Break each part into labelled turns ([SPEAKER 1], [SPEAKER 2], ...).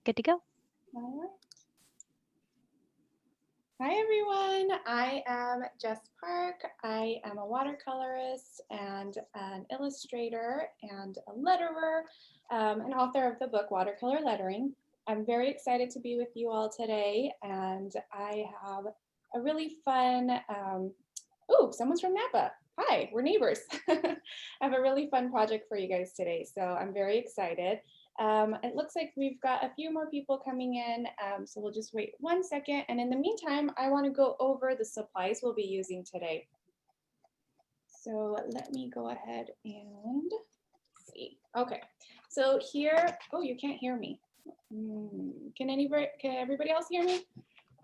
[SPEAKER 1] Good to go.
[SPEAKER 2] All right. Hi everyone, I am Jess Park. I am a watercolorist and an illustrator and a letterer, and author of the book Watercolor Lettering. I'm very excited to be with you all today, and I have a really fun, someone's from Napa. Hi, we're neighbors. I have a really fun project for you guys today, so I'm very excited. It looks like we've got a few more people coming in, so we'll just wait 1 second. And in the meantime, I want to go over the supplies we'll be using today. So let me go ahead and see. Okay, so here, oh, you can't hear me. Can everybody else hear me?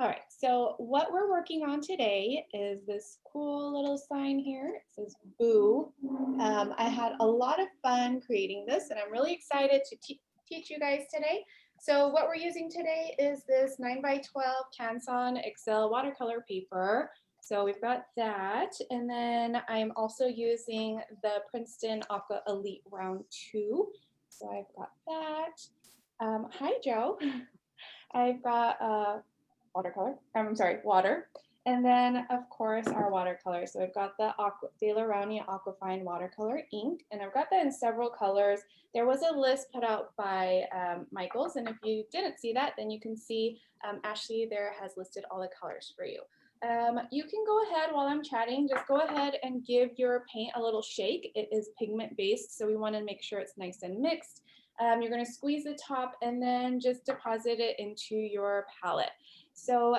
[SPEAKER 2] All right, so what we're working on today is this cool little sign here. It says boo. I had a lot of fun creating this, and I'm really excited to teach you guys today. So what we're using today is this 9x12 Canson Excel watercolor paper. So we've got that, and then I'm also using the Princeton Aqau Elite Round 2. So I've got that. Hi, Joe. I've got water. And then, of course, our watercolor. So I've got the Daler-Rowney Aquafine watercolor ink, and I've got that in several colors. There was a list put out by Michaels, and if you didn't see that, then you can see Ashley there has listed all the colors for you. You can go ahead while I'm chatting, just go ahead and give your paint a little shake. It is pigment based, so we want to make sure it's nice and mixed. You're going to squeeze the top and then just deposit it into your palette. So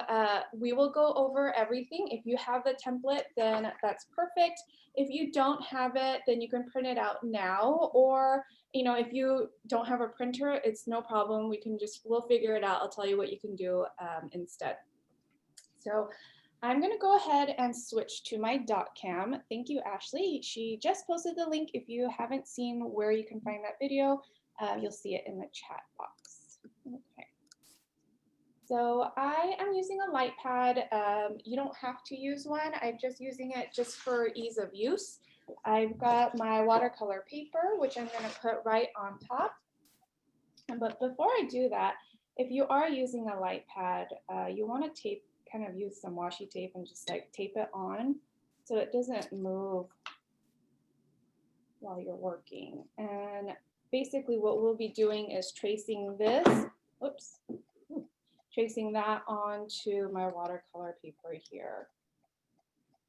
[SPEAKER 2] we will go over everything. If you have the template, then that's perfect. If you don't have it, then you can print it out now, or if you don't have a printer, it's no problem. We'll figure it out. I'll tell you what you can do instead. So I'm going to go ahead and switch to my dot cam. Thank you, Ashley. She just posted the link. If you haven't seen where you can find that video, you'll see it in the chat box. Okay. So I am using a light pad. You don't have to use one. I'm just using it just for ease of use. I've got my watercolor paper, which I'm going to put right on top. But before I do that, if you are using a light pad, you want to kind of use some washi tape and just like tape it on so it doesn't move while you're working. And basically what we'll be doing is tracing this, tracing that onto my watercolor paper here.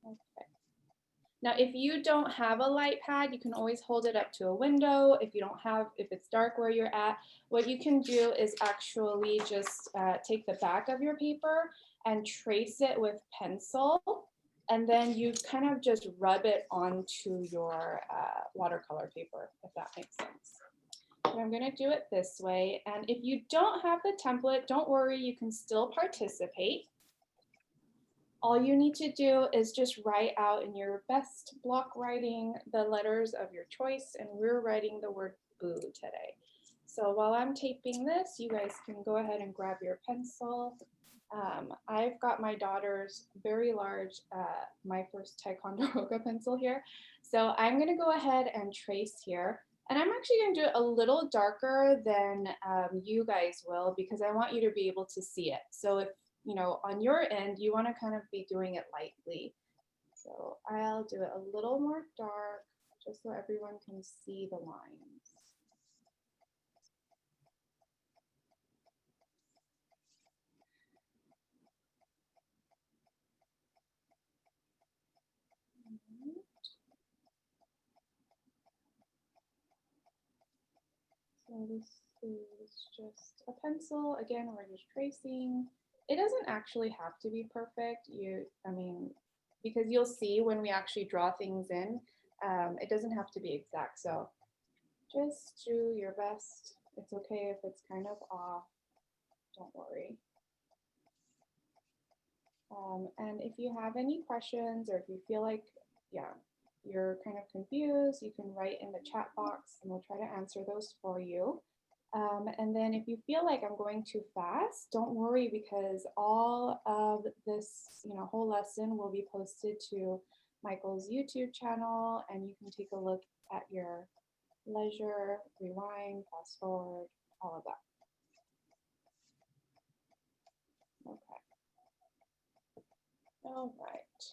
[SPEAKER 2] Okay. Now, if you don't have a light pad, you can always hold it up to a window. If it's dark where you're at, what you can do is actually just take the back of your paper and trace it with pencil. And then you kind of just rub it onto your watercolor paper, if that makes sense. But I'm going to do it this way. And if you don't have the template, don't worry, you can still participate. All you need to do is just write out in your best block writing the letters of your choice, and we're writing the word boo today. So while I'm taping this, you guys can go ahead and grab your pencil. I've got my daughter's very large, my first Ticonderoga pencil here. So I'm going to go ahead and trace here. And I'm actually going to do it a little darker than you guys will, because I want you to be able to see it. So if on your end, you want to kind of be doing it lightly. So I'll do it a little more dark just so everyone can see the lines. So this is just a pencil. Again, we're just tracing. It doesn't actually have to be perfect. Because you'll see when we actually draw things in, it doesn't have to be exact. So just do your best. It's okay if it's kind of off. Don't worry. And if you have any questions, or if you feel like, you're kind of confused, you can write in the chat box and we'll try to answer those for you. And then if you feel like I'm going too fast, don't worry, because all of this, whole lesson will be posted to Michael's YouTube channel, and you can take a look at your leisure, rewind, fast forward, all of that. All right.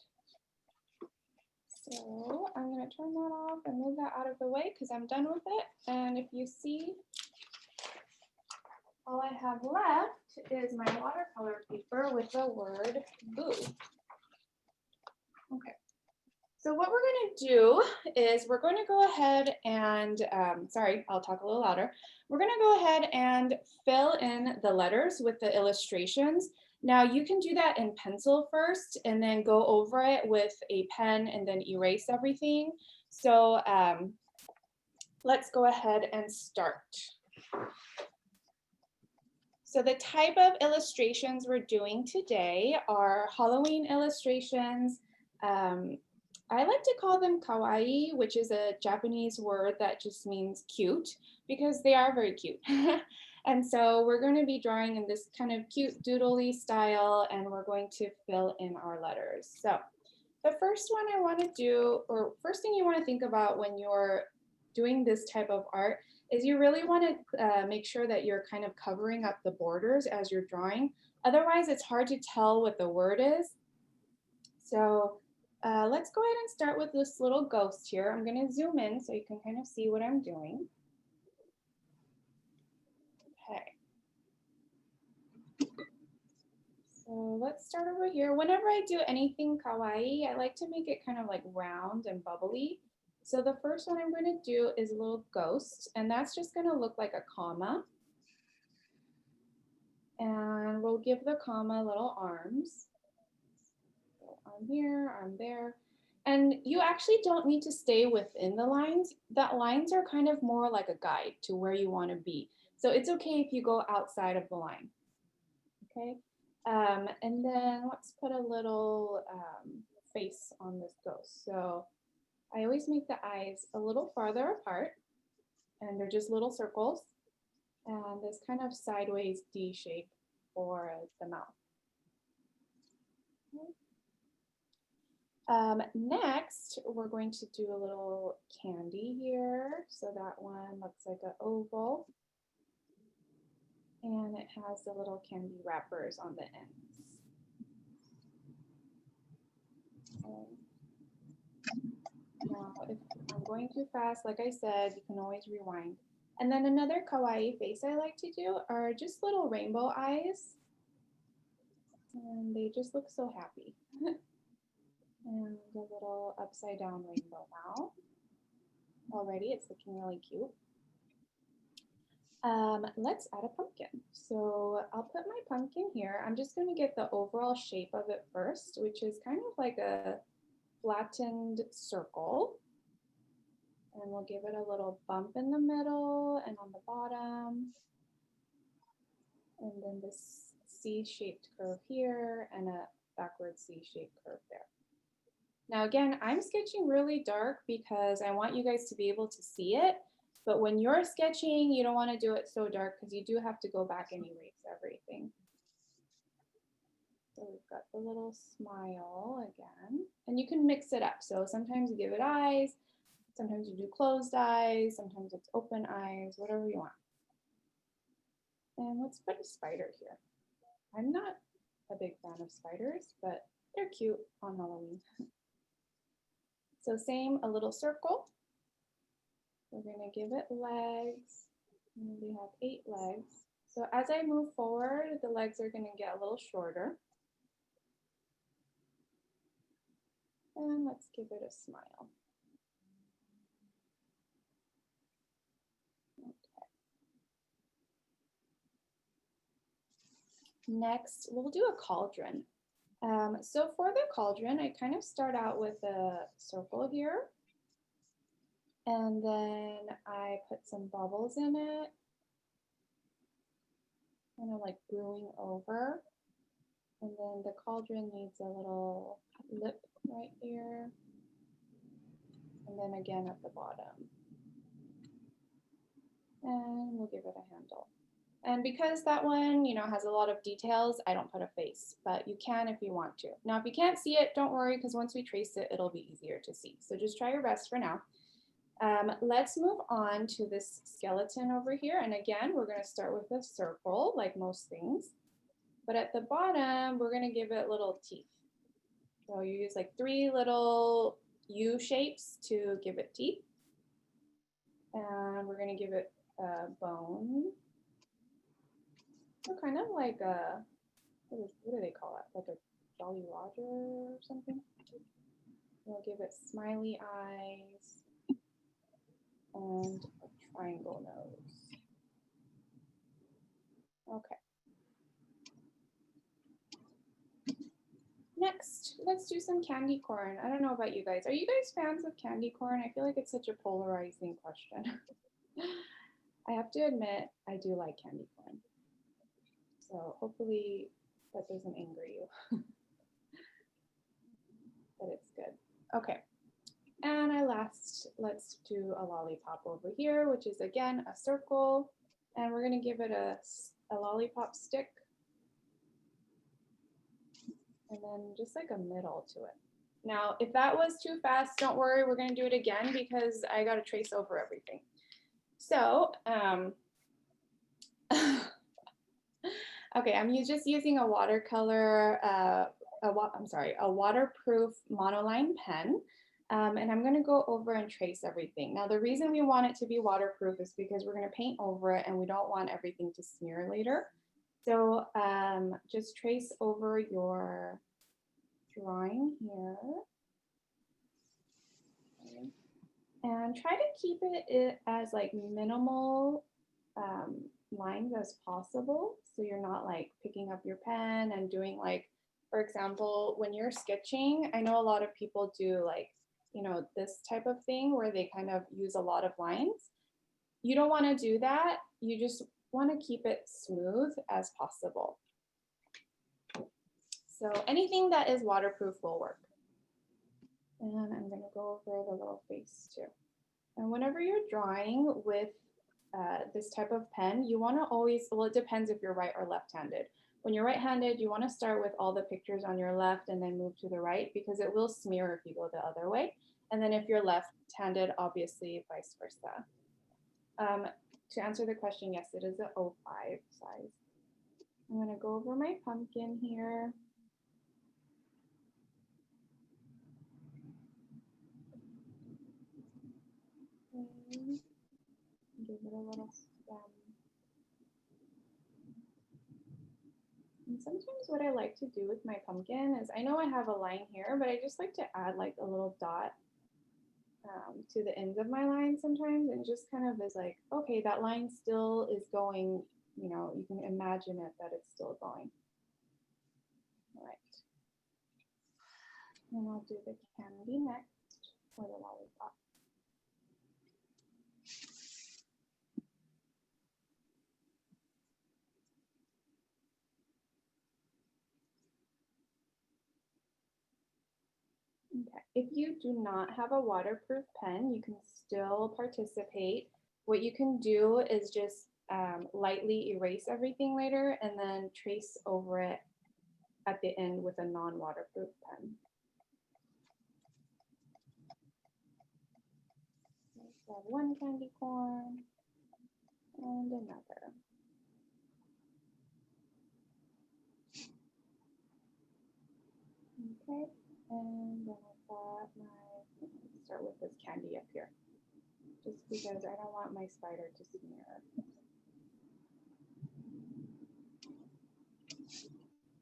[SPEAKER 2] So I'm going to turn that off and move that out of the way because I'm done with it. And if you see, all I have left is my watercolor paper with the word boo. Okay. So what we're going to do is we're going to go ahead and, sorry, I'll talk a little louder. We're going to go ahead and fill in the letters with the illustrations. Now you can do that in pencil first and then go over it with a pen and then erase everything. So let's go ahead and start. So the type of illustrations we're doing today are Halloween illustrations. I like to call them kawaii, which is a Japanese word that just means cute because they are very cute. And so we're going to be drawing in this kind of cute doodly style, and we're going to fill in our letters. So the first one I want to do, or first thing you want to think about when you're doing this type of art is you really want to make sure that you're kind of covering up the borders as you're drawing. Otherwise, it's hard to tell what the word is. So let's go ahead and start with this little ghost here. I'm going to zoom in so you can kind of see what I'm doing. Okay. So let's start over here. Whenever I do anything kawaii, I like to make it kind of like round and bubbly. So the first one I'm going to do is a little ghost, and that's just going to look like a comma. And we'll give the comma little arms. So arm here, arm there. And you actually don't need to stay within the lines. That lines are kind of more like a guide to where you want to be. So it's okay if you go outside of the line. Okay. And then let's put a little face on this ghost. So I always make the eyes a little farther apart, and they're just little circles, and this kind of sideways D shape for the mouth. Next, we're going to do a little candy here. So that one looks like an oval, and it has the little candy wrappers on the ends. Now, if I'm going too fast, like I said, you can always rewind. And then another kawaii face I like to do are just little rainbow eyes. And they just look so happy. And a little upside down rainbow mouth. Already it's looking really cute. Let's add a pumpkin. So I'll put my pumpkin here. I'm just going to get the overall shape of it first, which is kind of like a flattened circle. And we'll give it a little bump in the middle and on the bottom. And then this C-shaped curve here and a backward C-shaped curve there. Now again, I'm sketching really dark because I want you guys to be able to see it. But when you're sketching, you don't want to do it so dark because you do have to go back and erase everything. So we've got the little smile again. And you can mix it up. So sometimes you give it eyes. Sometimes you do closed eyes, sometimes it's open eyes, whatever you want. And let's put a spider here. I'm not a big fan of spiders, but they're cute on Halloween. So same, a little circle. We're gonna give it legs. And we have 8 legs. So as I move forward, the legs are gonna get a little shorter. And let's give it a smile. Next, we'll do a cauldron. So for the cauldron, I kind of start out with a circle here. And then I put some bubbles in it. Kind of like brewing over. And then the cauldron needs a little lip right here. And then again at the bottom. And we'll give it a handle. And because that one, you know, has a lot of details, I don't put a face, but you can if you want to. Now, if you can't see it, don't worry, because once we trace it, it'll be easier to see. So just try your best for now. Let's move on to this skeleton over here. And again, we're going to start with a circle, like most things. But at the bottom, we're going to give it little teeth. So you use like 3 little U shapes to give it teeth. And we're going to give it a bone. So kind of like a, what do they call it? Like a Jolly Roger or something? We'll give it smiley eyes and a triangle nose. Okay. Next, let's do some candy corn. I don't know about you guys. Are you guys fans of candy corn? I feel like it's such a polarizing question. I have to admit, I do like candy corn. So hopefully that doesn't anger you. But it's good. Okay. And let's do a lollipop over here, which is again a circle. And we're going to give it a lollipop stick. And then just like a middle to it. Now, if that was too fast, don't worry, we're going to do it again because I got to trace over everything. So, okay, I'm just using a watercolor, a waterproof monoline pen. And I'm going to go over and trace everything. Now, the reason we want it to be waterproof is because we're going to paint over it and we don't want everything to smear later. So just trace over your drawing here. Okay. And try to keep it as like minimal lines as possible. So you're not like picking up your pen and doing like, for example, when you're sketching, I know a lot of people do like, you know, this type of thing where they kind of use a lot of lines. You don't want to do that. You just want to keep it smooth as possible. So anything that is waterproof will work. And I'm going to go over the little face too. And whenever you're drawing with this type of pen, you want to always, well, it depends if you're right or left-handed. When you're right-handed, you want to start with all the pictures on your left and then move to the right because it will smear if you go the other way. And then if you're left-handed, obviously vice versa. To answer the question, yes, it is an 05 size. I'm going to go over my pumpkin here. And give it a little stem. And sometimes what I like to do with my pumpkin is, I know I have a line here, but I just like to add like a little dot to the ends of my line sometimes, and just kind of is like, okay, that line still is going, you know, you can imagine it that it's still going. All right. And I'll do the candy next, or the lollipop. Okay. If you do not have a waterproof pen, you can still participate. What you can do is just lightly erase everything later and then trace over it at the end with a non-waterproof pen. So I have one candy corn and another. Okay, and then I've got my, let's start with this candy up here, just because I don't want my spider to smear.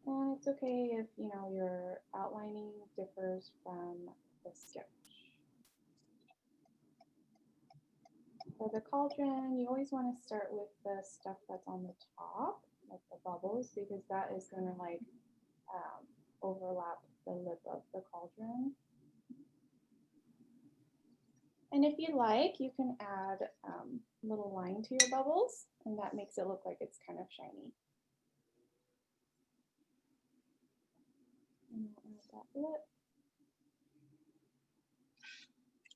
[SPEAKER 2] And it's okay if, you know, your outlining differs from the sketch. For the cauldron, you always want to start with the stuff that's on the top, like the bubbles, because that is going to like overlap the lip of the cauldron. And if you like, you can add a little line to your bubbles, and that makes it look like it's kind of shiny. And I'll add that lip.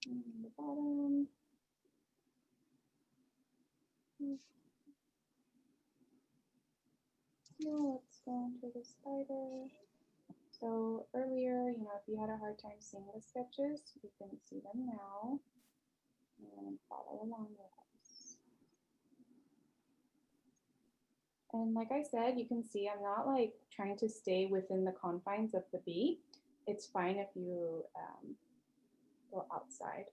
[SPEAKER 2] And the bottom. Now let's go into the spider. So earlier, you know, if you had a hard time seeing the sketches, you can see them now and follow along with us. And like I said, you can see I'm not like trying to stay within the confines of the bee. it's fine if you go outside,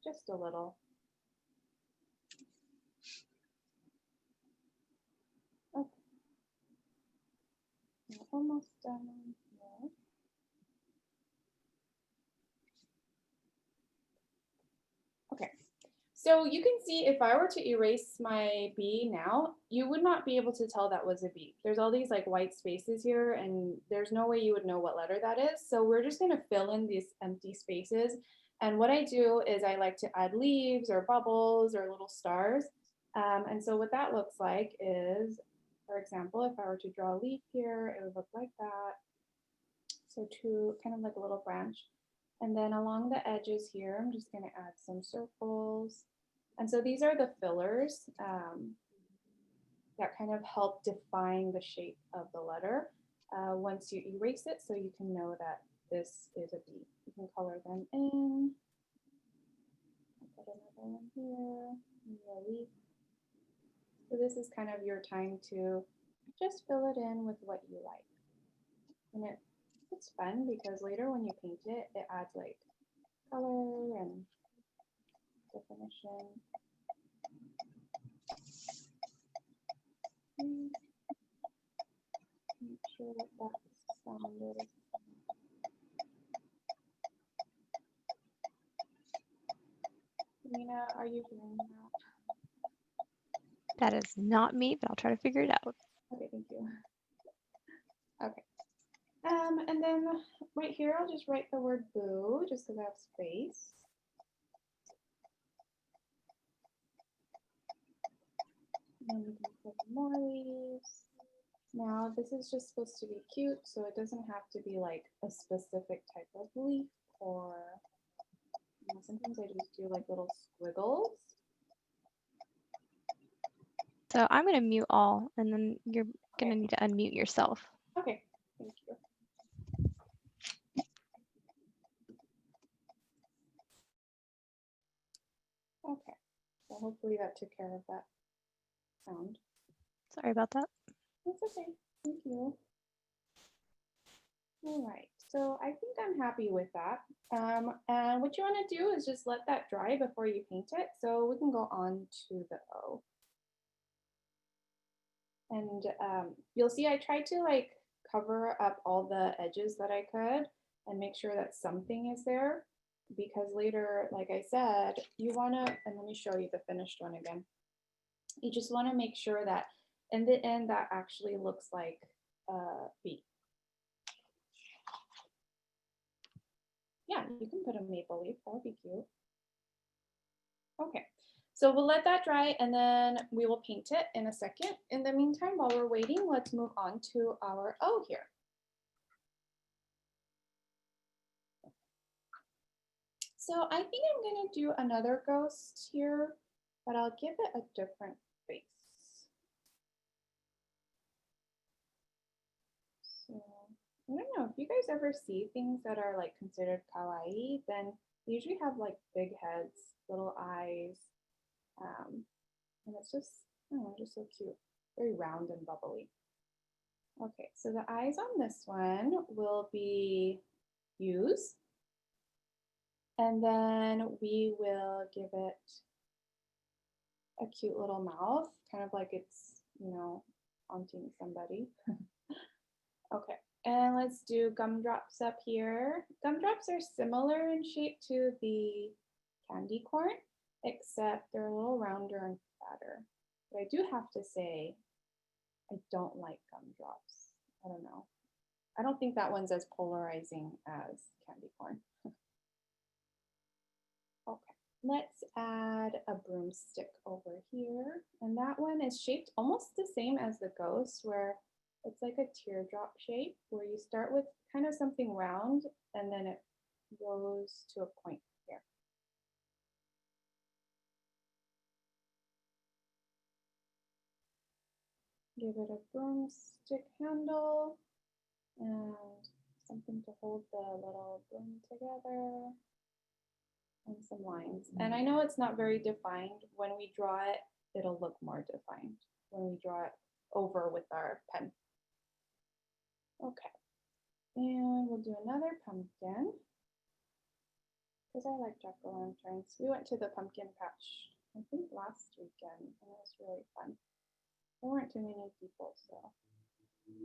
[SPEAKER 2] just a little. Okay, we're almost done here. Okay, so you can see if I were to erase my B now, you would not be able to tell that was a B. There's all these like white spaces here and there's no way you would know what letter that is. So we're just gonna fill in these empty spaces. And what I do is I like to add leaves or bubbles or little stars. And so what that looks like is, for example, if I were to draw a leaf here, it would look like that. So two, kind of like a little branch. And then along the edges here, I'm just gonna add some circles. And so these are the fillers that kind of help define the shape of the letter once you erase it, so you can know that this is a B. You can color them in. I'll put another one here, maybe a leaf. So this is kind of your time to just fill it in with what you like. And it's fun because later when you paint it, it adds like color and definition. Make sure that that sound is. Nina, are you hearing that?
[SPEAKER 1] That is not me, but I'll try to figure it out.
[SPEAKER 2] Okay, thank you. Okay. And then right here, I'll just write the word boo, just because I have space. And then we can put more leaves. Now, this is just supposed to be cute, so it doesn't have to be like a specific type of leaf, or you know, sometimes I just do like little squiggles.
[SPEAKER 1] So I'm going to mute all, and then you're going to need to unmute yourself.
[SPEAKER 2] Okay, thank you. Okay, so hopefully that took care of that sound.
[SPEAKER 1] Sorry about that.
[SPEAKER 2] That's okay, thank you. All right, so I think I'm happy with that. And what you want to do is just let that dry before you paint it. So we can go on to the O. And you'll see I tried to like cover up all the edges that I could and make sure that something is there, because later, like I said, you want to, and let me show you the finished one again. You just want to make sure that in the end that actually looks like a B. Yeah, you can put a maple leaf, that would be cute. Okay, so we'll let that dry and then we will paint it in a second. In the meantime, while we're waiting, let's move on to our O here. So I think I'm gonna do another ghost here, but I'll give it a different face. So I don't know, if you guys ever see things that are like considered kawaii, then they usually have like big heads, little eyes, and it's just, I don't know, just so cute, very round and bubbly. Okay, so the eyes on this one will be U's. And then we will give it a cute little mouth, kind of like it's, you know, haunting somebody. Okay, and let's do gumdrops up here. Gumdrops are similar in shape to the candy corn, except they're a little rounder and fatter. But I do have to say, I don't like gumdrops. I don't know. I don't think that one's as polarizing as candy corn. Okay, let's add a broomstick over here. And that one is shaped almost the same as the ghost, where it's like a teardrop shape, where you start with kind of something round and then it goes to a point here. Give it a broomstick handle and something to hold the little broom together, and some lines. And I know it's not very defined. When we draw it, it'll look more defined when we draw it over with our pen. Okay, And we'll do another pumpkin. Because I like jack-o'-lanterns. We went to the pumpkin patch, I think last weekend, and it was really fun. There weren't too many people, so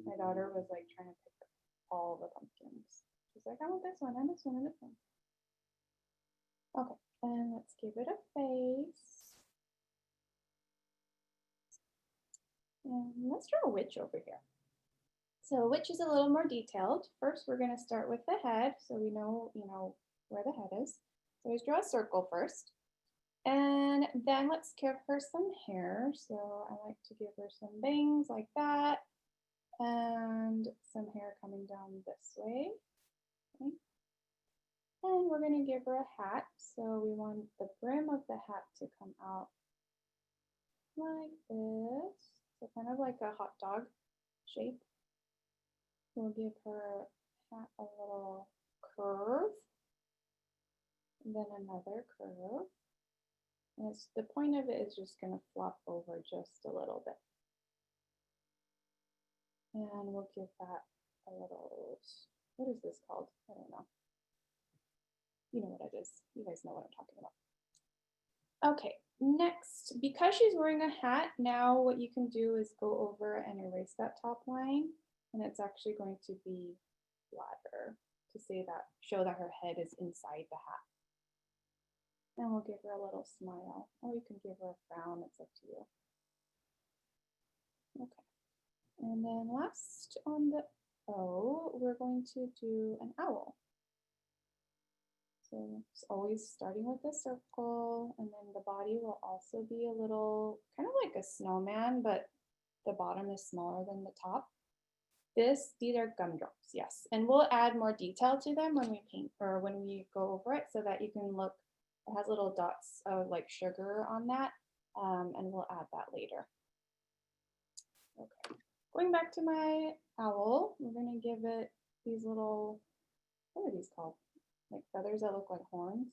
[SPEAKER 2] my daughter was like trying to pick up all the pumpkins. She's like, I want this one, and this one, and this one. Okay, and let's give it a face. And let's draw a witch over here. So witch is a little more detailed. First, we're going to start with the head, so we know, where the head is. So always draw a circle first. And then let's give her some hair. So I like to give her some bangs like that. And some hair coming down this way. Okay. And we're going to give her a hat. So we want the brim of the hat to come out like this. So kind of like a hot dog shape. We'll give her hat a little curve. And then another curve. And the point of it is just going to flop over just a little bit. And we'll give that a little, what is this called? I don't know. You know what it is. You guys know what I'm talking about. Okay, next, because she's wearing a hat, now what you can do is go over and erase that top line. And it's actually going to be flatter to show that her head is inside the hat. And we'll give her a little smile, or you can give her a frown, it's up to you. Okay, and then last on the O, we're going to do an owl. So it's always starting with a circle, and then the body will also be a little, kind of like a snowman, but the bottom is smaller than the top. These are gumdrops, yes. And we'll add more detail to them when we paint or when we go over it so that you can look. It has little dots of like sugar on that, and we'll add that later. Okay, going back to my owl, we're gonna give it these little, what are these called? Like feathers that look like horns.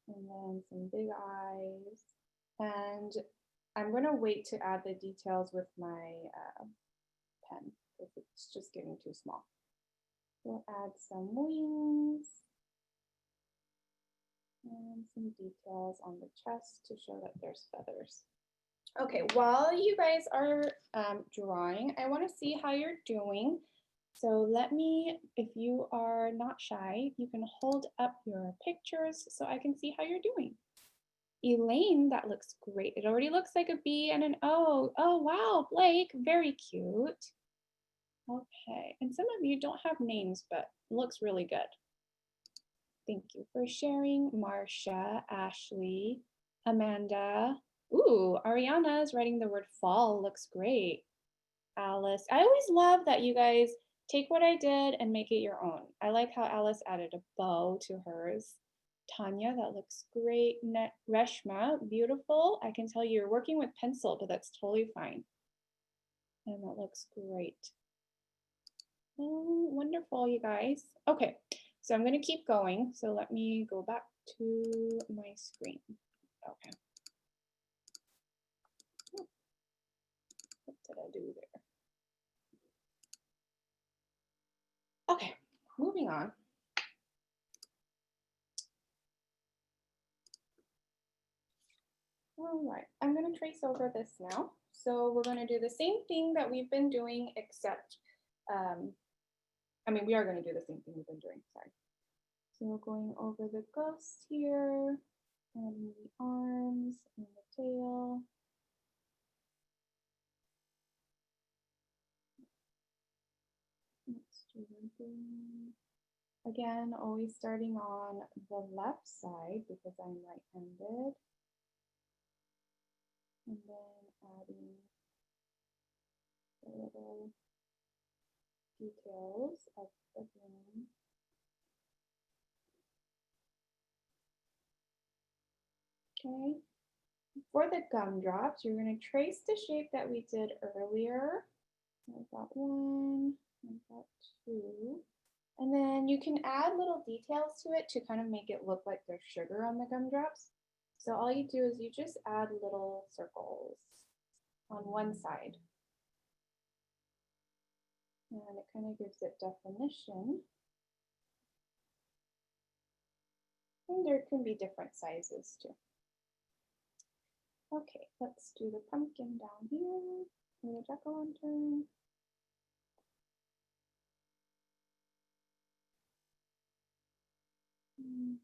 [SPEAKER 2] And then some big eyes. And I'm gonna wait to add the details with my pen because it's just getting too small. We'll add some wings. And some details on the chest to show that there's feathers. Okay, while you guys are drawing, I want to see how you're doing. So let me, if you are not shy, you can hold up your pictures so I can see how you're doing. Elaine, that looks great. It already looks like a B and an O. Oh, wow, Blake, very cute. Okay, and some of you don't have names, but it looks really good. Thank you for sharing, Marcia, Ashley, Amanda. Ooh, Ariana is writing the word fall. Looks great. Alice. I always love that you guys take what I did and make it your own. I like how Alice added a bow to hers. Tanya, that looks great. Reshma, beautiful. I can tell you're working with pencil, but that's totally fine. And that looks great. Oh, wonderful, you guys. Okay. So I'm going to keep going. So let me go back to my screen. Okay. What did I do there? Okay, moving on. All right, I'm going to trace over this now. So we're going to do the same thing that we've been doing, except, we are going to do the same thing we've been doing, sorry. So we're going over the ghost here, and the arms, and the tail. Let's do the again, always starting on the left side because I'm right-handed. And then adding the little details of the bloom. Okay, for the gumdrops, you're going to trace the shape that we did earlier. I've got one, I've got two. And then you can add little details to it to kind of make it look like there's sugar on the gumdrops. So all you do is you just add little circles on one side. And it kind of gives it definition. And there can be different sizes too. Okay, let's do the pumpkin down here, or the jack-o'-lantern.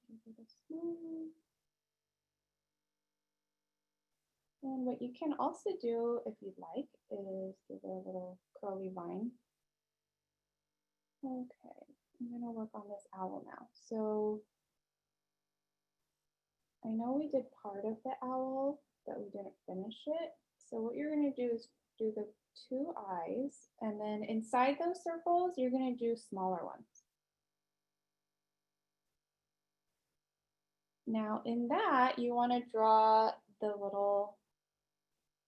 [SPEAKER 2] Give it a smile. And what you can also do, if you'd like, is give it a little curly vine. Okay, I'm gonna work on this owl now. So I know we did part of the owl, but we didn't finish it. So what you're gonna do is do the 2 eyes, and then inside those circles, you're gonna do smaller ones. Now in that, you wanna draw the little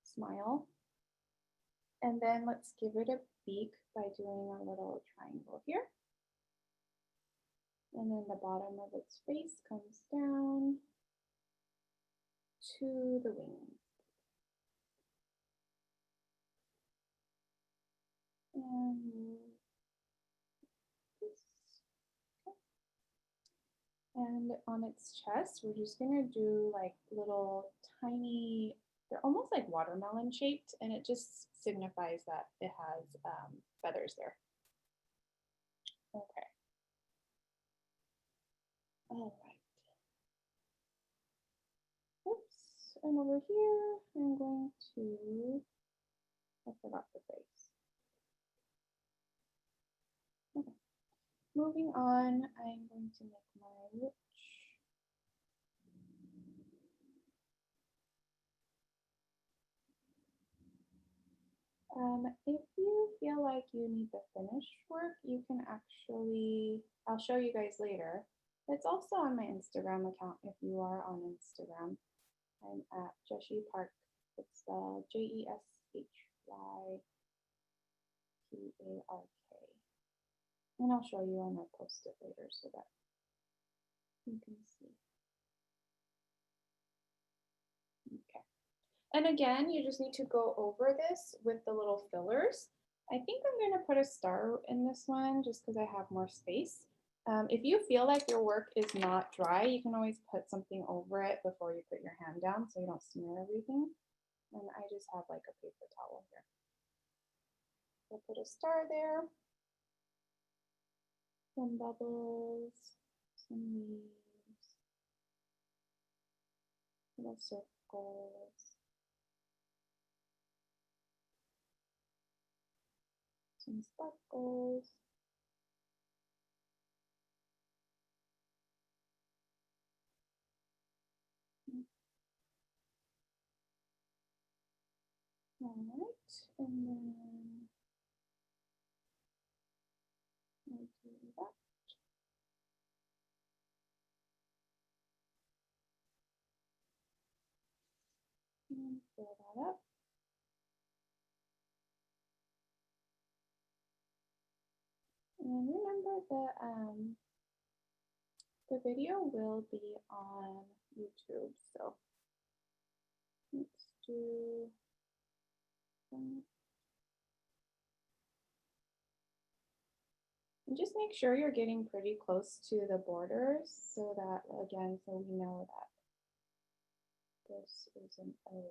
[SPEAKER 2] smile, and then let's give it a beak by doing a little triangle here. And then the bottom of its face comes down to the wings. And on its chest, we're just gonna do like little tiny, they're almost like watermelon shaped, and it just signifies that it has feathers there. Okay. All right. Oops, and over here, I'm going to, I forgot the face. Okay. Moving on, I'm going to make my witch. If you feel like you need the finished work, you can actually, I'll show you guys later. It's also on my Instagram account if you are on Instagram. I'm at Jeshi Park. It's spelled JESHYPARK. And I'll show you and I'll post it later so that you can see. Okay. And again, you just need to go over this with the little fillers. I think I'm going to put a star in this one just because I have more space. If you feel like your work is not dry, you can always put something over it before you put your hand down so you don't smear everything. And I just have like a paper towel here. We'll put a star there. Some bubbles, some leaves, little circles. Some sparkles. All right, and then we'll do that. And fill that up. And remember the video will be on YouTube, so let's do that. And just make sure you're getting pretty close to the borders so that, again, so we know that this is an O.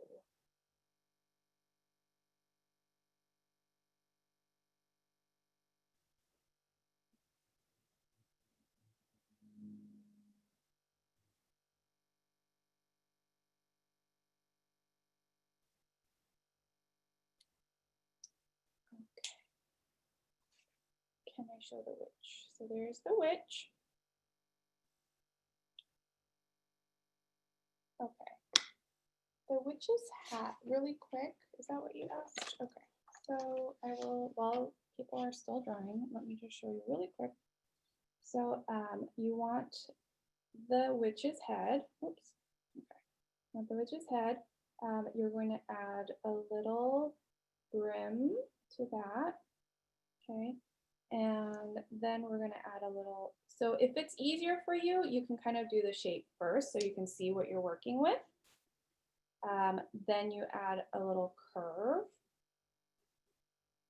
[SPEAKER 2] Can I show the witch? So there's the witch. Okay. The witch's hat, really quick. Is that what you asked? Okay. So I will, while people are still drawing, let me just show you really quick. So you want the witch's head. Oops. Okay. Want the witch's head. You're going to add a little brim to that. Okay. And then we're going to add a little, so if it's easier for you, you can kind of do the shape first so you can see what you're working with. Then you add a little curve.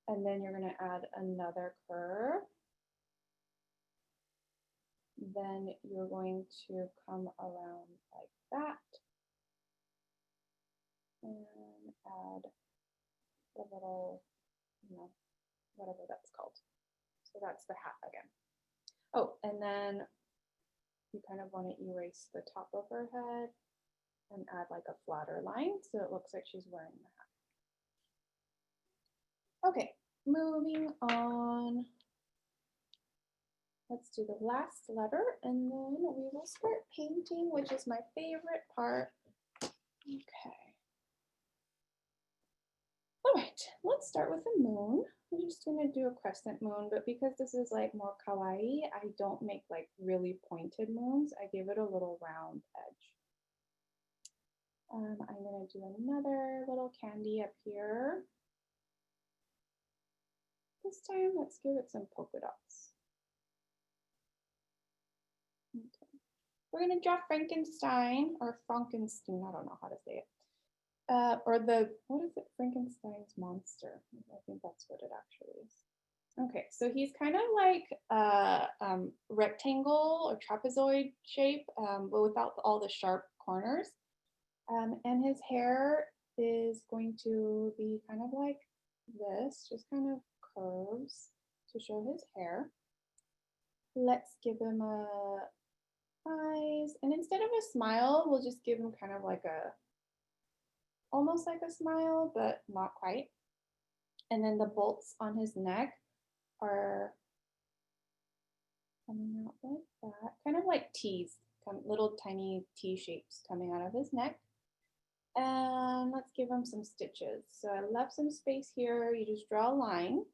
[SPEAKER 2] And then you're going to add another curve. Then you're going to come around like that and add the little, you know, whatever that's called. So that's the hat again. Oh, and then you kind of want to erase the top of her head and add like a flatter line so it looks like she's wearing the hat. Okay, moving on. Let's do the last letter and then we will start painting, which is my favorite part. Okay. All right, let's start with the moon. I'm just gonna do a crescent moon, but because this is like more kawaii, I don't make like really pointed moons. I give it a little round edge. I'm gonna do another little candy up here. This time, let's give it some polka dots. Okay. We're gonna draw Frankenstein or Frankenstein, I don't know how to say it. Or the, what is it, Frankenstein's monster? I think that's what it actually is. Okay, so he's kind of like a rectangle or trapezoid shape, but without all the sharp corners. And his hair is going to be kind of like this, just kind of curves to show his hair. Let's give him a eyes, and instead of a smile, we'll just give him kind of like a, almost like a smile, but not quite. And then the bolts on his neck are coming out like that, kind of like T's, little tiny T shapes coming out of his neck. And let's give him some stitches. So I left some space here. You just draw a line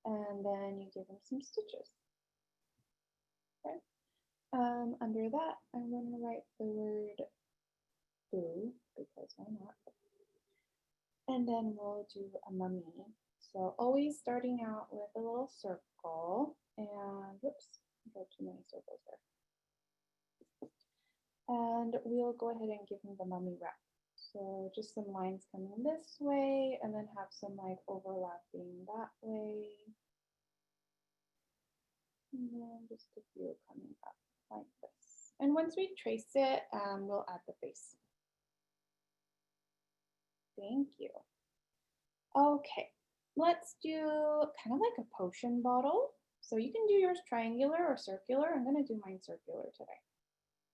[SPEAKER 2] and then you give him some stitches. Okay. Under that, I'm going to write the word boo, because why not? And then we'll do a mummy. So always starting out with a little circle, and whoops, I got too many circles there. And we'll go ahead and give him the mummy wrap. So just some lines coming this way, and then have some like overlapping that way. And then just a few coming up like this. And once we trace it, we'll add the face. Thank you. Okay, let's do kind of like a potion bottle. So you can do yours triangular or circular. I'm going to do mine circular today.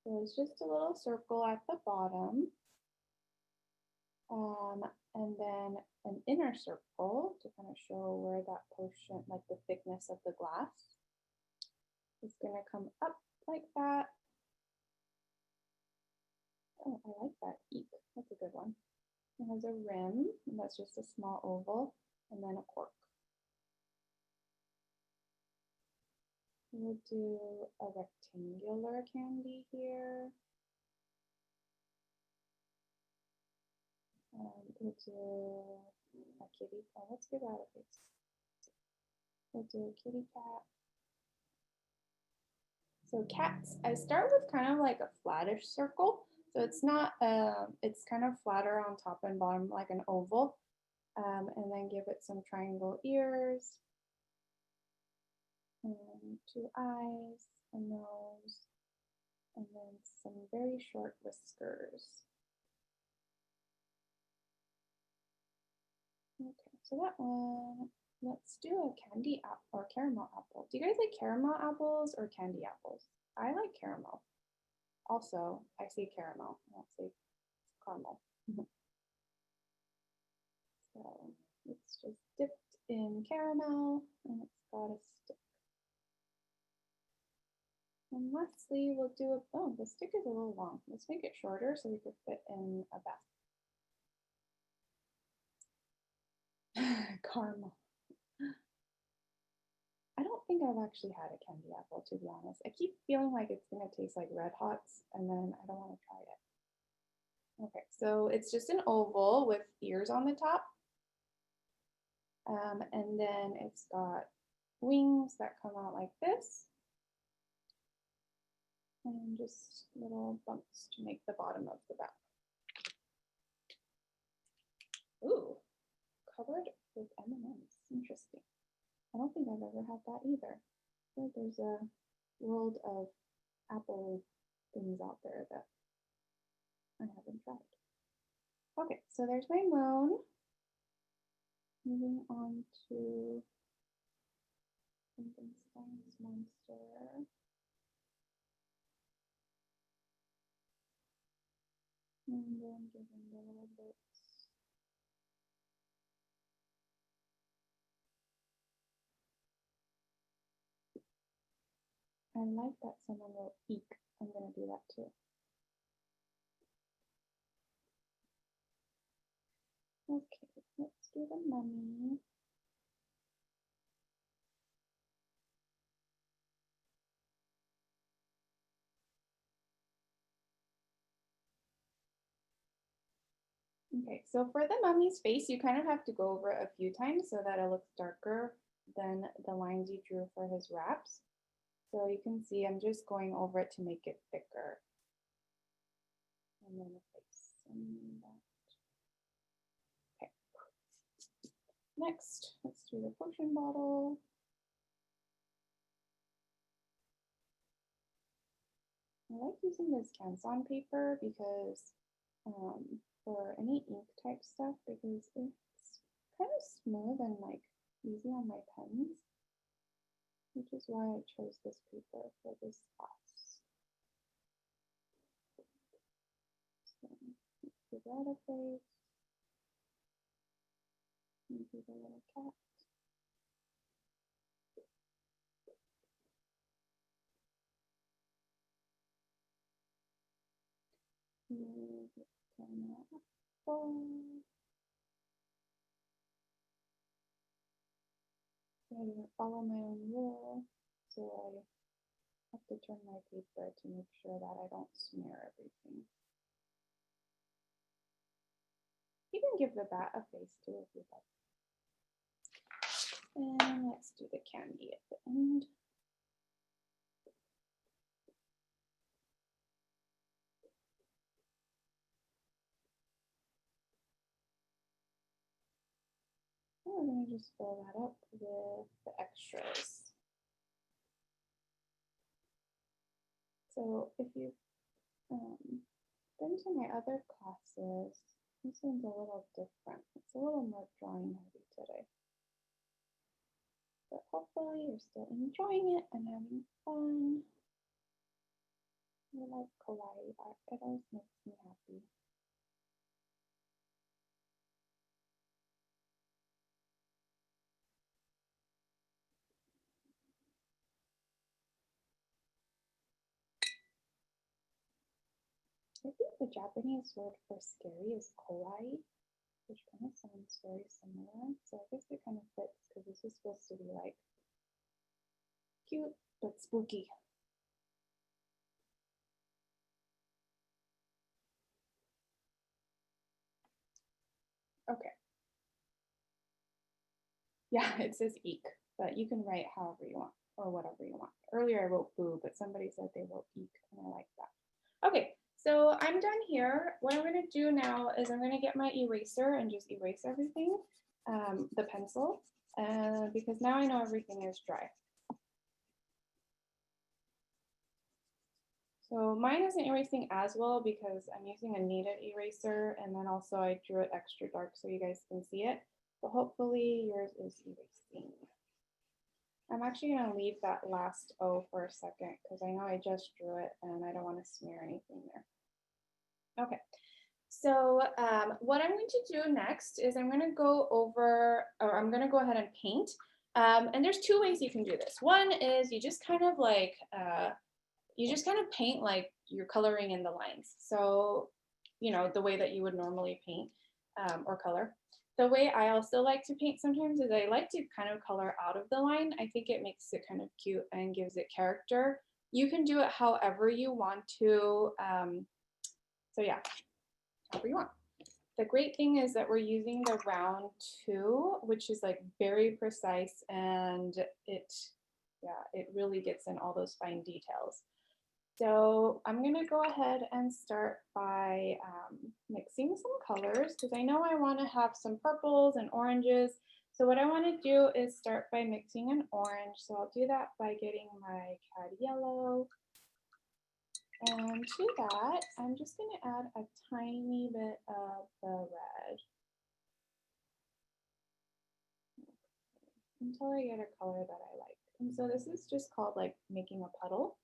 [SPEAKER 2] So it's just a little circle at the bottom. And then an inner circle to kind of show where that potion, like the thickness of the glass, is going to come up like that. Oh, I like that. Eek. That's a good one. It has a rim, and that's just a small oval, and then a cork. We'll do a rectangular candy here. We'll do a kitty. Oh, let's give that a face. We'll do a kitty cat. So cats, I start with kind of like a flattish circle. So it's not, it's kind of flatter on top and bottom like an oval. And then give it some triangle ears. And 2 eyes, a nose, and then some very short whiskers. Okay, so that one, let's do a candy apple or caramel apple. Do you guys like caramel apples or candy apples? I like caramel. Also, I say caramel, I don't say caramel. So it's just dipped in caramel and it's got a stick. And lastly, we'll do a, oh, the stick is a little long. Let's make it shorter so we could fit in a basket. Caramel. I don't think I've actually had a candy apple, to be honest. I keep feeling like it's gonna taste like Red Hots, and then I don't want to try it. Okay, so it's just an oval with ears on the top. And then it's got wings that come out like this. And just little bumps to make the bottom of the back. Ooh, covered with M&Ms. Interesting. I don't think I've ever had that either. But there's a world of apple things out there that I haven't tried. Okay, so there's my moon. Moving on to Frankenstein's monster. And then giving the little bits. I like that someone wrote eek. I'm going to do that too. Okay, let's do the mummy. Okay, so for the mummy's face, you kind of have to go over it a few times so that it looks darker than the lines you drew for his wraps. So you can see I'm just going over it to make it thicker. And then the face and that. Okay. Next, let's do the potion bottle. I like using this Canson paper because for any ink type stuff, because it's kind of smooth and like easy on my pens, which is why I chose this paper for this class. So let's do that a face. And do the little cat. I didn't follow my own rule, so I have to turn my paper to make sure that I don't smear everything. You can give the bat a face too if you'd like. And let's do the candy at the end. We're going to just fill that up with the extras. So if you've been to my other classes, this one's a little different. It's a little more drawing heavy today. But hopefully you're still enjoying it and having fun. I like kawaii art. It always makes me happy. I think the Japanese word for scary is kawaii, which kind of sounds very similar. So I guess it kind of fits because this is supposed to be like cute but spooky. Okay. Yeah, it says eek, but you can write however you want or whatever you want. Earlier I wrote boo, but somebody said they wrote eek and I like that. Okay, so I'm done here. What I'm going to do now is I'm going to get my eraser and just erase everything, the pencil, because now I know everything is dry. So mine isn't erasing as well because I'm using a kneaded eraser, and then also I drew it extra dark so you guys can see it. But hopefully yours is erasing. I'm actually going to leave that last O for a second because I know I just drew it and I don't want to smear anything there. Okay, so what I'm going to do next is I'm going to go over, or I'm going to go ahead and paint. And there's two ways you can do this. One is you just kind of like, paint like you're coloring in the lines. So, you know, the way that you would normally paint or color. The way I also like to paint sometimes is I like to kind of color out of the line. I think it makes it kind of cute and gives it character. You can do it however you want to. So yeah, however you want. The great thing is that we're using the round 2, which is like very precise, and it really gets in all those fine details. So I'm gonna go ahead and start by mixing some colors because I know I want to have some purples and oranges. So what I want to do is start by mixing an orange. So I'll do that by getting my cad yellow. And to that, I'm just going to add a tiny bit of the red until I get a color that I like. And so this is just called like making a puddle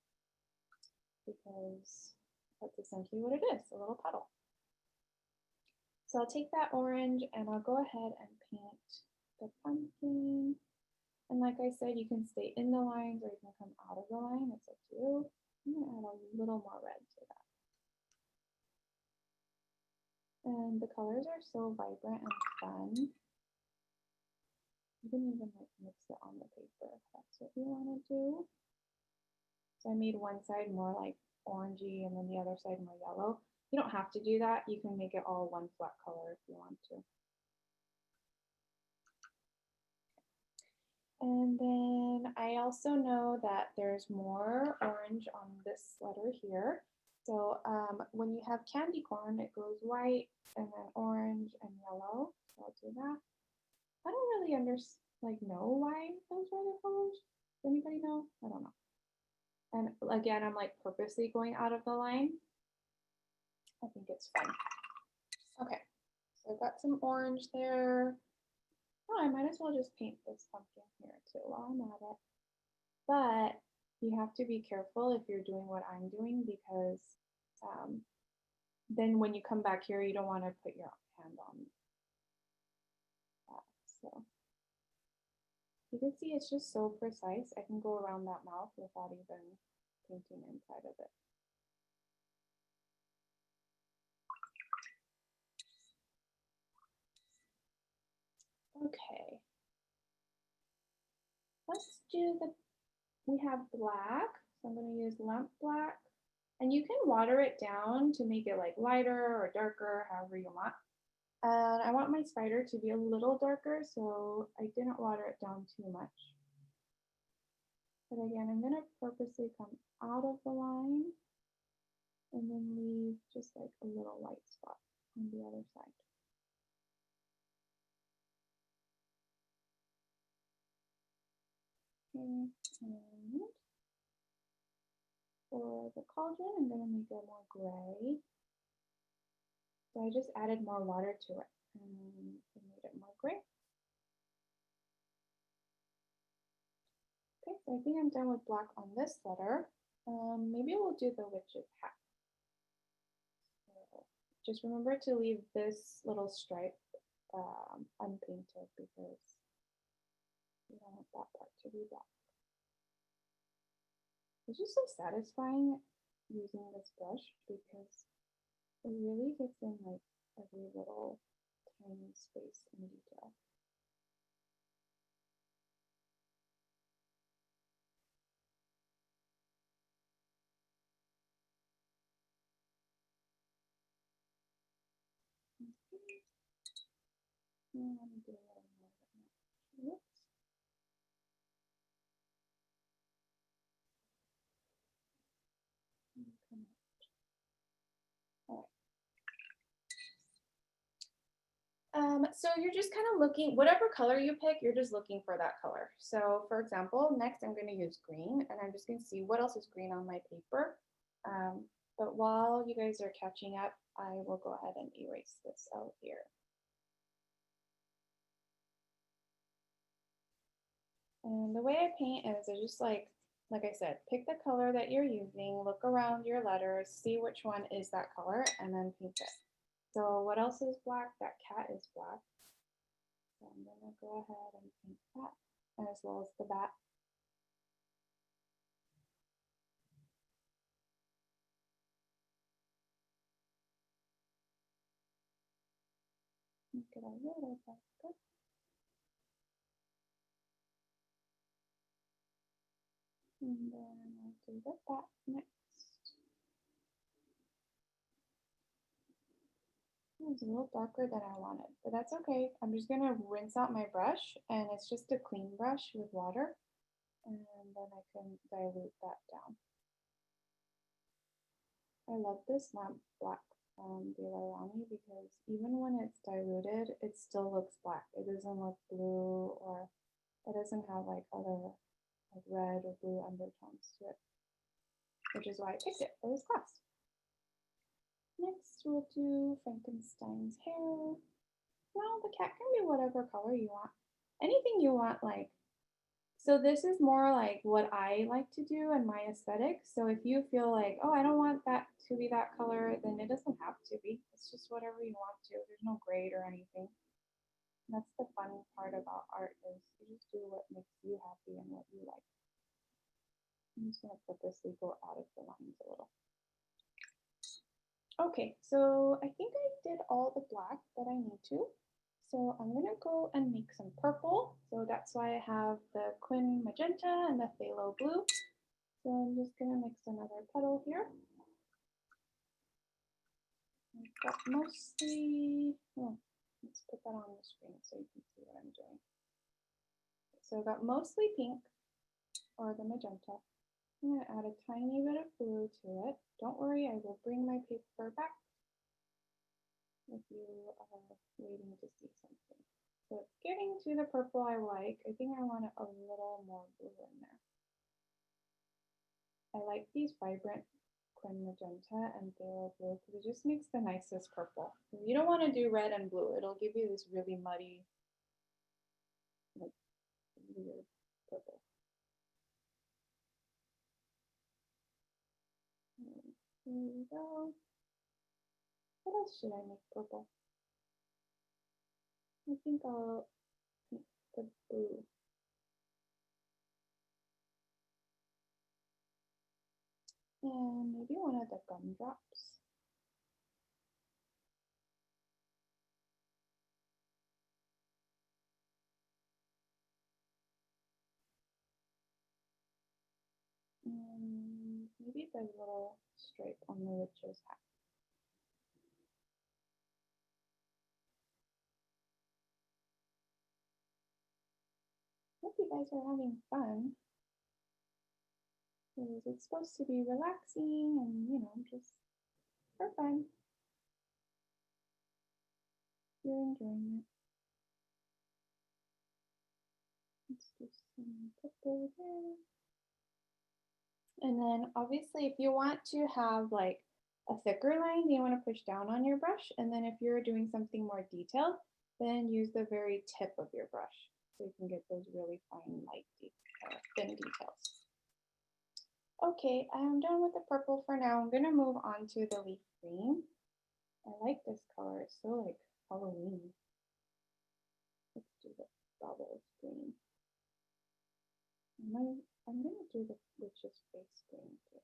[SPEAKER 2] because that's essentially what it is, a little puddle. So I'll take that orange and I'll go ahead and paint the pumpkin. And like I said, you can stay in the lines or you can come out of the line. It's up to you. I'm going to add a little more red to that. And the colors are so vibrant and fun. You can even like mix it on the paper if that's what you want to do. So I made one side more like orangey and then the other side more yellow. You don't have to do that. You can make it all one flat color if you want to. And then I also know that there's more orange on this letter here. So when you have candy corn, it goes white and then orange and yellow. So I'll do that. I don't really know why those are the colors. Does anybody know? I don't know. And again, I'm like purposely going out of the line. I think it's fun. Okay, so I've got some orange there. Oh, I might as well just paint this pumpkin here too while I'm at it. But you have to be careful if you're doing what I'm doing because then when you come back here, you don't want to put your hand on that. So you can see it's just so precise. I can go around that mouth without even painting inside of it. Okay. Let's do we have black. So I'm going to use lamp black. And you can water it down to make it like lighter or darker, however you want. And I want my spider to be a little darker, so I didn't water it down too much. But again, I'm going to purposely come out of the line and then leave just like a little white spot on the other side. Okay, and for the cauldron, I'm going to make it more gray. So I just added more water to it and made it more gray. Okay, so I think I'm done with black on this letter. Maybe we'll do the witch's hat. So just remember to leave this little stripe unpainted because you don't want that part to be black. It's just so satisfying using this brush because it really gets in like every little tiny space and detail. Okay. And let me do a little more of that. Oops. So you're just kind of looking, whatever color you pick, you're just looking for that color. So for example, next I'm going to use green and I'm just going to see what else is green on my paper. But while you guys are catching up, I will go ahead and erase this out here. And the way I paint is I just like I said, pick the color that you're using, look around your letters, see which one is that color, and then paint it. So what else is black? That cat is black. So I'm going to go ahead and paint that as well as the bat. Make it a little darker. And then I'll do the bat next. It's a little darker than I wanted, but that's okay. I'm just going to rinse out my brush, and it's just a clean brush with water, and then I can dilute that down. I love this lamp black Daler-Rowney because even when it's diluted, it still looks black. It doesn't look blue, or it doesn't have like other like red or blue undertones to it, which is why I picked it for this class. Next, we'll do Frankenstein's hair. Well, the cat can be whatever color you want. Anything you want, like, so this is more like what I like to do and my aesthetic. So if you feel like, oh, I don't want that to be that color, then it doesn't have to be. It's just whatever you want to. There's no grade or anything. And that's the fun part about art, is you just do what makes you happy and what you like. I'm just gonna purposely go out of the lines a little. Okay, so I think I did all the black that I need to. So I'm gonna go and make some purple. So that's why I have the Quin Magenta and the Phthalo Blue. So I'm just gonna mix another petal here. I've got mostly, oh, let's put that on the screen so you can see what I'm doing. So I've got mostly pink, or the magenta. I'm gonna add a tiny bit of blue to it. Don't worry, I will bring my paper back if you are waiting to see something. So it's getting to the purple I like. I think I want a little more blue in there. I like these vibrant Quin Magenta and Phthalo Blue because it just makes the nicest purple. You don't want to do red and blue. It'll give you this really muddy, like, weird purple. Here we go. What else should I make purple? I think I'll make the blue. And maybe one of the gumdrops. And maybe the little stripe on the witch's hat. Hope you guys are having fun. Because it's supposed to be relaxing and, you know, just for fun. You're enjoying it. Let's do some purple there. And then obviously if you want to have like a thicker line, you want to push down on your brush. And then if you're doing something more detailed, then use the very tip of your brush so you can get those really fine, light, thin details. Okay, I'm done with the purple for now. I'm gonna move on to the leaf green. I like this color, it's so like Halloween. Let's do the bubbles green. I'm gonna do the witch's face green too.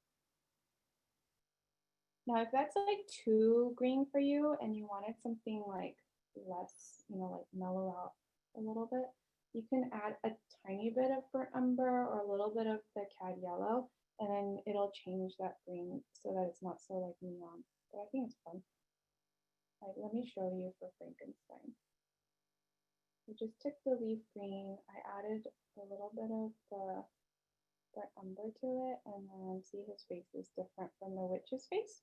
[SPEAKER 2] Now, if that's like too green for you and you wanted something like less, you know, like mellow out a little bit, you can add a tiny bit of burnt umber or a little bit of the cad yellow, and then it'll change that green so that it's not so like neon. But I think it's fun. Like, let me show you for Frankenstein. I just took the leaf green, I added a little bit of the burnt umber to it, and then see his face is different from the witch's face.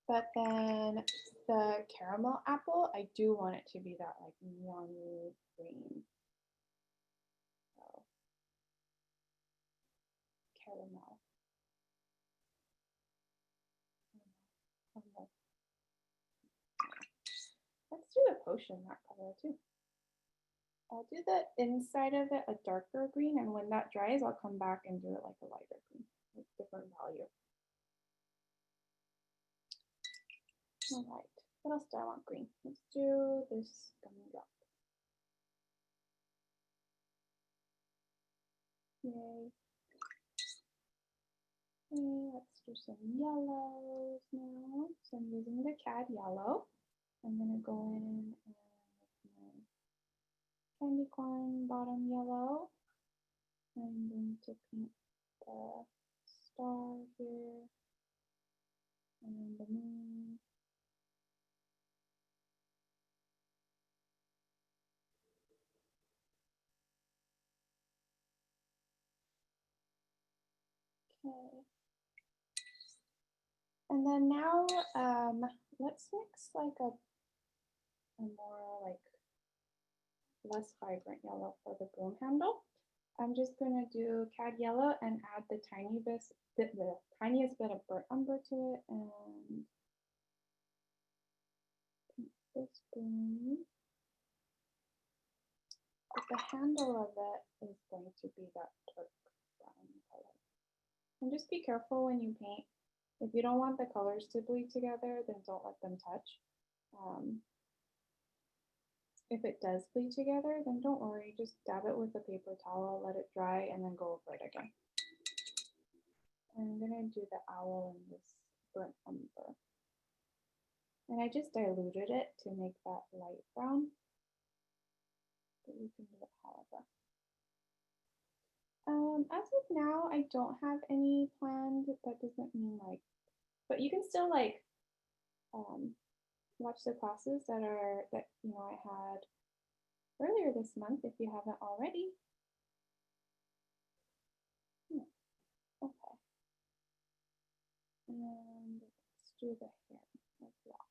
[SPEAKER 2] But then the caramel apple, I do want it to be that like neon green. So, caramel. Let's do the potion that color too. I'll do the inside of it a darker green, and when that dries, I'll come back and do it like a lighter green, with different value. All right, what else do I want green? Let's do this gumdrop. Yay. Okay, let's do some yellows now. So I'm using the cad yellow. I'm gonna go in and make my candy corn bottom yellow. I'm going to paint the star here and the moon. Okay. And then now let's mix like a more like less vibrant yellow for the broom handle. I'm just going to do cad yellow and add the tiniest bit of burnt umber to it and this broom. But the handle of it is going to be that dark brown color. And just be careful when you paint. If you don't want the colors to bleed together, then don't let them touch. If it does bleed together, then don't worry, just dab it with a paper towel, let it dry, and then go over it again. And I'm gonna do the owl in this burnt umber. And I just diluted it to make that light brown. But you can do it however. As of now, I don't have any planned. That doesn't mean like, but you can still like watch the classes that I had earlier this month if you haven't already. Okay. And let's do the hair as well.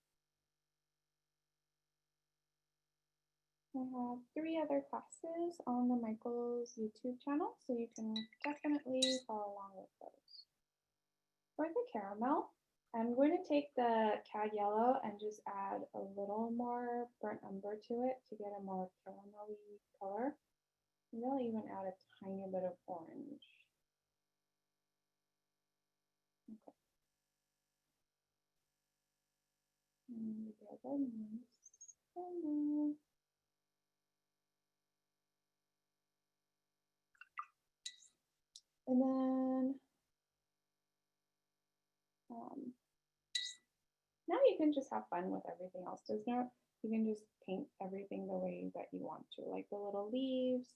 [SPEAKER 2] I have 3 other classes on the Michael's YouTube channel, so you can definitely follow along with those. For the caramel, I'm going to take the cad yellow and just add a little more burnt umber to it to get a more caramelly color. And I'll even add a tiny bit of orange. Okay. And we get a nice color. And then now you can just have fun with everything else. You can just paint everything the way that you want to, like the little leaves.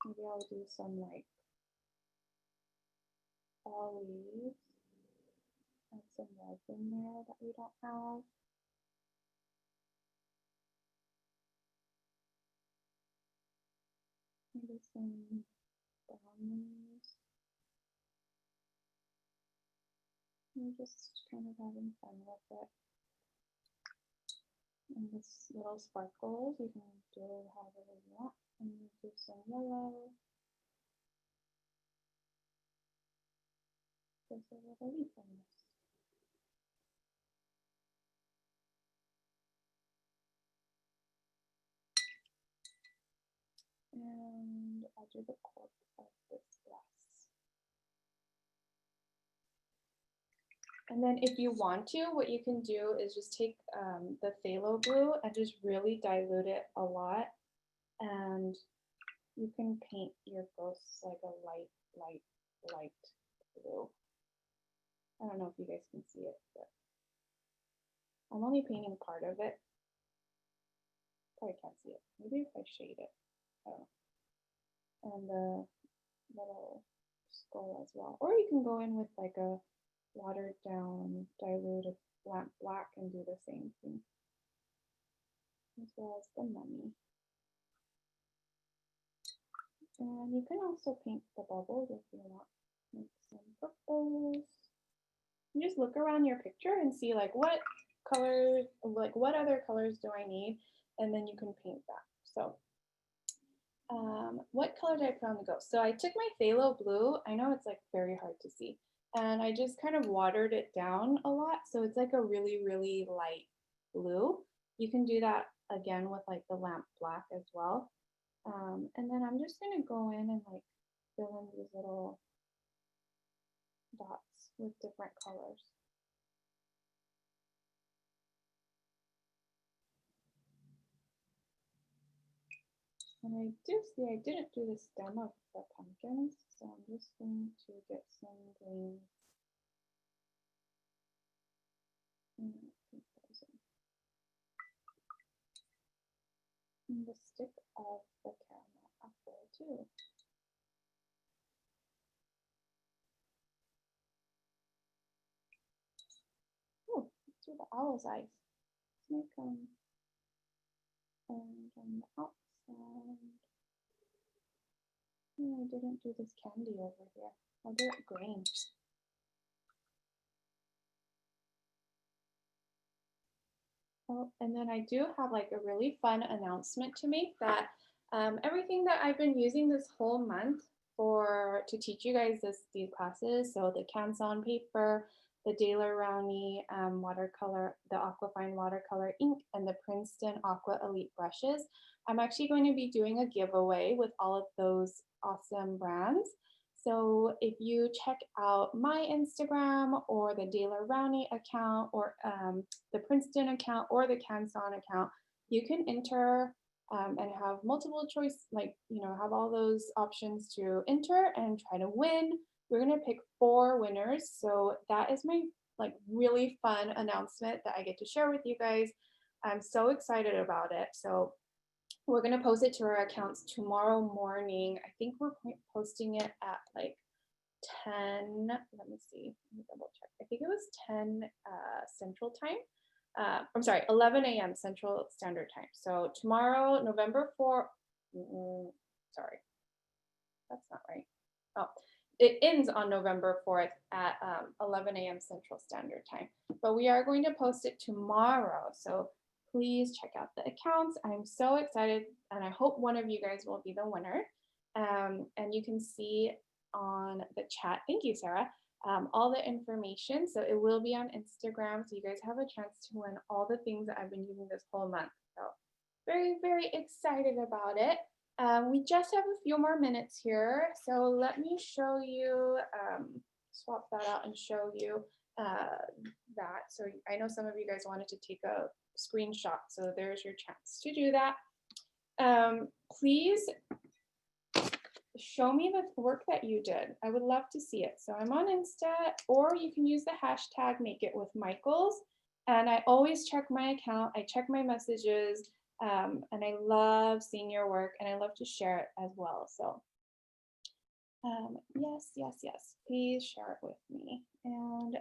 [SPEAKER 2] Maybe I'll do some like fall leaves. Add some resin there that we don't have. Maybe some brown leaves. I'm just kind of having fun with it. And this little sparkles, you can do however you want. And do some yellow. There's a little leaf on this. And I'll do the cork of this glass. And then if you want to, what you can do is just take the phthalo glue and just really dilute it a lot. And you can paint your ghosts like a light blue. I don't know if you guys can see it, but I'm only painting part of it. Probably can't see it. Maybe if I shade it. I don't know. And the little skull as well. Or you can go in with like a watered down diluted lamp black and do the same thing. As well as the mummy. And you can also paint the bubbles if you want. Make some purples. And just look around your picture and see like what colors, like what other colors do I need? And then you can paint that. So what color did I put on the ghost? So I took my phthalo blue. I know it's like very hard to see. And I just kind of watered it down a lot. So it's like a really, really light blue. You can do that again with like the lamp black as well. And then I'm just gonna go in and like fill in these little dots with different colors. And I do see I didn't do the stem of the pumpkins, so I'm just going to get some green. And the stick of the caramel apple too. Oh, let's do the owl's eyes. Let's make orange on the outside. Oh, I didn't do this candy over here. I'll do it green. Oh, and then I do have like a really fun announcement to make that everything that I've been using this whole month to teach you guys these classes, so the Canson paper, the Daler-Rowney watercolor, the Aquafine watercolor ink, and the Princeton Aqua Elite brushes, I'm actually going to be doing a giveaway with all of those awesome brands. So if you check out my Instagram or the Daler-Rowney account or the Princeton account or the Canson account, you can enter and have multiple choice, like, have all those options to enter and try to win. We're going to pick 4 winners. So that is my like really fun announcement that I get to share with you guys. I'm so excited about it. So we're going to post it to our accounts tomorrow morning. I think we're posting it at like 10, let me see, let me double check. I think it was 10 Central Time. I'm sorry, 11 a.m. Central Standard Time. So tomorrow, November 4th, sorry, that's not right. Oh, it ends on November 4th at 11 a.m. Central Standard Time. But we are going to post it tomorrow. So please check out the accounts. I'm so excited, and I hope one of you guys will be the winner. And you can see on the chat, thank you, Sarah, all the information. So it will be on Instagram. So you guys have a chance to win all the things that I've been using this whole month. So very, very excited about it. We just have a few more minutes here. So let me show you, swap that out and show you that. So I know some of you guys wanted to take a screenshot. So there's your chance to do that. Please show me the work that you did. I would love to see it. So I'm on Insta, or you can use the hashtag #MakeItWithMichaels. And I always check my account. I check my messages, and I love seeing your work, and I love to share it as well. So yes, yes, yes, please share it with me. And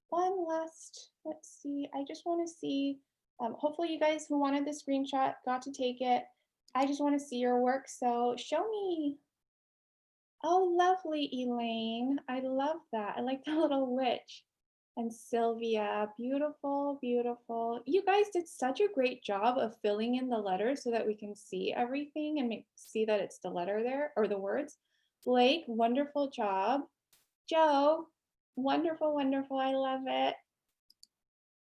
[SPEAKER 2] one last, let's see, I just want to see, hopefully you guys who wanted the screenshot got to take it. I just want to see your work. So show me. Oh, lovely, Elaine. I love that. I like the little witch. And Sylvia, beautiful, beautiful. You guys did such a great job of filling in the letters so that we can see everything and see that it's the letter there or the words. Blake, wonderful job. Joe, wonderful, wonderful. I love it.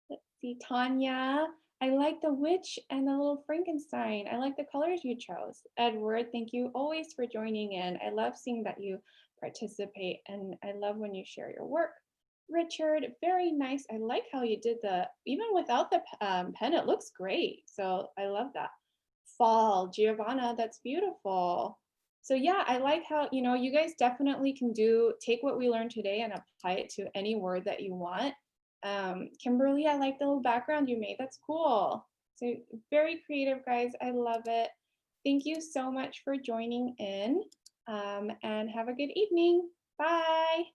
[SPEAKER 2] Let's see, Tanya. I like the witch and the little Frankenstein. I like the colors you chose. Edward, thank you always for joining in. I love seeing that you participate, and I love when you share your work. Richard, very nice. I like how you did even without the pen, it looks great. So I love that. Fall, Giovanna, that's beautiful. So yeah, I like how, you guys definitely can take what we learned today and apply it to any word that you want. Kimberly, I like the little background you made. That's cool. So very creative, guys. I love it. Thank you so much for joining in, and have a good evening. Bye.